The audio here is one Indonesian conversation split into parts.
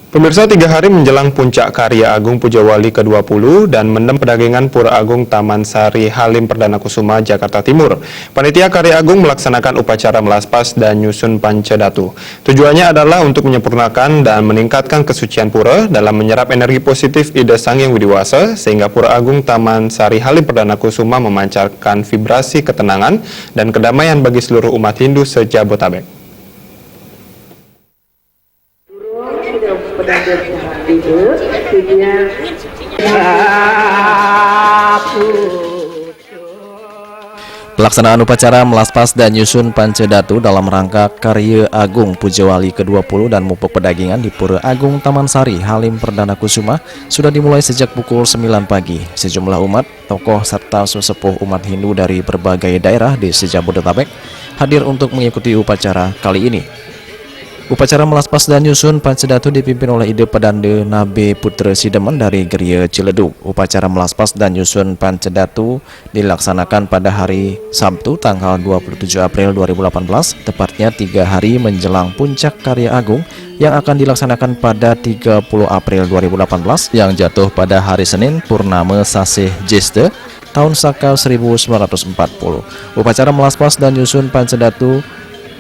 Pemirsa, 3 hari menjelang puncak Karya Agung Pujawali ke-20 dan mendem pedagangan Pura Agung Taman Sari Halim Perdana Kusuma, Jakarta Timur, Panitia Karya Agung melaksanakan upacara melaspas dan nyusun Pancadatu. Tujuannya adalah untuk menyempurnakan dan meningkatkan kesucian pura dalam menyerap energi positif Ida Sang Hyang Widiwasa, sehingga Pura Agung Taman Sari Halim Perdana Kusuma memancarkan vibrasi ketenangan dan kedamaian bagi seluruh umat Hindu se-Jabotabek. Pelaksanaan upacara melaspas dan nyusun Pancadatu dalam rangka Karya Agung Pujawali ke-20 dan Mupuk Pedagingan di Pura Agung Taman Sari Halim Perdana Kusuma sudah dimulai sejak pukul 9 pagi. Sejumlah umat, tokoh serta sesepuh umat Hindu dari berbagai daerah di se-Jabodetabek hadir untuk mengikuti upacara kali ini. Upacara melaspas dan nyusun Pancadatu dipimpin oleh Ide Pedande Nabe Putra Sidemen dari Geria Ciledug. Upacara melaspas dan nyusun Pancadatu dilaksanakan pada hari Sabtu tanggal 27 April 2018, tepatnya 3 hari menjelang puncak Karya Agung yang akan dilaksanakan pada 30 April 2018 yang jatuh pada hari Senin Purnama Sasih Jeste tahun Saka 1940. Upacara melaspas dan nyusun Pancadatu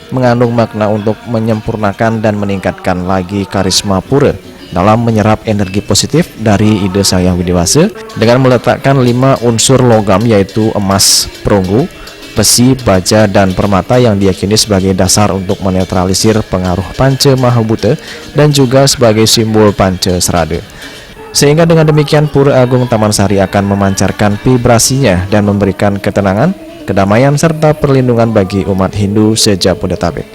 mengandung makna untuk menyempurnakan dan meningkatkan lagi karisma pura dalam menyerap energi positif dari Ida Sang Hyang Widiwasa dengan meletakkan 5 unsur logam, yaitu emas, perunggu, besi, baja, dan permata yang diyakini sebagai dasar untuk menetralisir pengaruh Panca Mahabuta dan juga sebagai simbol Panca Serada. Sehingga dengan demikian Pura Agung Taman Sari akan memancarkan vibrasinya dan memberikan ketenangan, kedamaian serta perlindungan bagi umat Hindu se-Jabodetabek.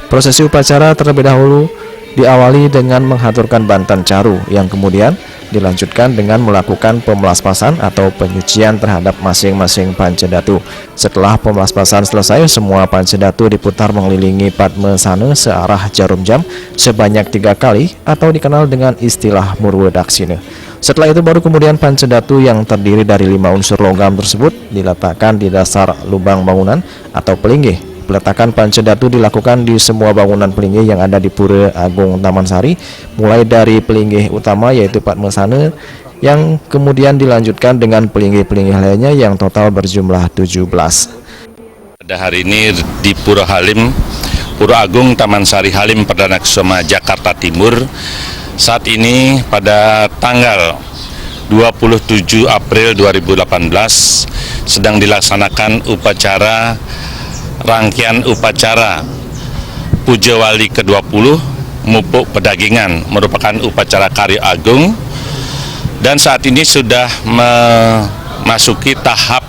Prosesi upacara terlebih dahulu diawali dengan menghaturkan bantan caru yang kemudian dilanjutkan dengan melakukan pemelaspasan atau penyucian terhadap masing-masing Pancadatu. Setelah pemelaspasan selesai, semua Pancadatu diputar mengelilingi Padmasana searah jarum jam sebanyak 3 kali atau dikenal dengan istilah Murwadaksina. Setelah itu baru kemudian Pancadatu yang terdiri dari 5 unsur logam tersebut diletakkan di dasar lubang bangunan atau pelinggih. Peletakan Pancadatu dilakukan di semua bangunan pelinggih yang ada di Pura Agung Taman Sari, mulai dari pelinggih utama yaitu Padmasana yang kemudian dilanjutkan dengan pelinggih-pelinggih lainnya yang total berjumlah 17. Pada hari ini di Pura Agung Taman Sari Halim Perdana Kusuma, Jakarta Timur, saat ini pada tanggal 27 April 2018 sedang dilaksanakan rangkaian upacara Pujawali ke-20 Mupuk Pedagingan, merupakan upacara Karya Agung, dan saat ini sudah memasuki tahap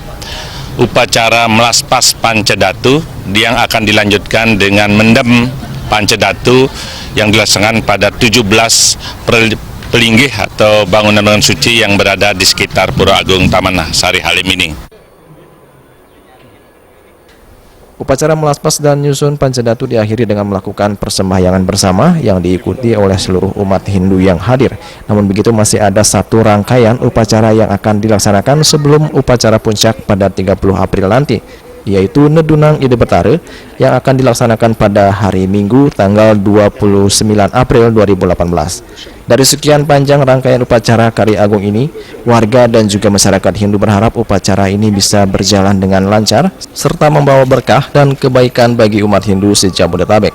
upacara melaspas Pancadatu yang akan dilanjutkan dengan mendem Pancadatu yang dilaksanakan pada 17 pelinggih atau bangunan suci yang berada di sekitar Pura Agung Taman Sari Halim ini. Upacara melaspas dan nyusun Pancadatu diakhiri dengan melakukan persembahyangan bersama yang diikuti oleh seluruh umat Hindu yang hadir. Namun begitu masih ada satu rangkaian upacara yang akan dilaksanakan sebelum upacara puncak pada 30 April nanti, yaitu Nedunang Ide Betara yang akan dilaksanakan pada hari Minggu tanggal 29 April 2018. Dari sekian panjang rangkaian upacara Karya Agung ini, warga dan juga masyarakat Hindu berharap upacara ini bisa berjalan dengan lancar serta membawa berkah dan kebaikan bagi umat Hindu se-Jabodetabek.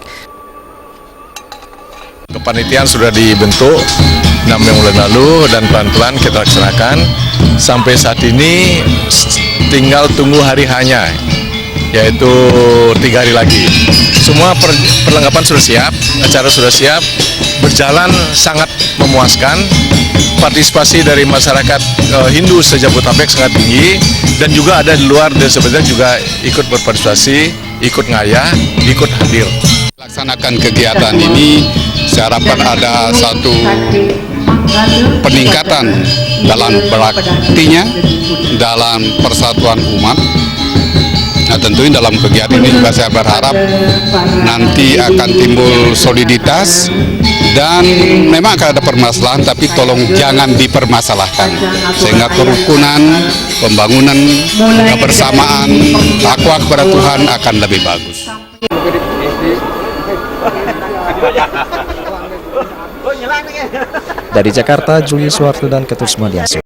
Kepanitiaan sudah dibentuk 6 bulan lalu dan pelan-pelan kita laksanakan. Sampai saat ini tinggal tunggu hari hanya, yaitu 3 hari lagi. Semua perlengkapan sudah siap, acara sudah siap, berjalan sangat memuaskan. Partisipasi dari masyarakat Hindu se-Jabodetabek sangat tinggi, dan juga ada di luar dan sebenarnya juga ikut berpartisipasi, ikut ngayah, ikut hadir. Laksanakan kegiatan ini, saya harapkan ada satu peningkatan dalam beraktinya, dalam persatuan umat. Nah, tentunya dalam kegiatan ini juga saya berharap nanti akan timbul soliditas, dan memang akan ada permasalahan, tapi tolong jangan dipermasalahkan, sehingga kerukunan, pembangunan, kebersamaan, takwa kepada Tuhan akan lebih bagus. Dari Jakarta, Juli Suwarto dan Ketut Sumadiaso.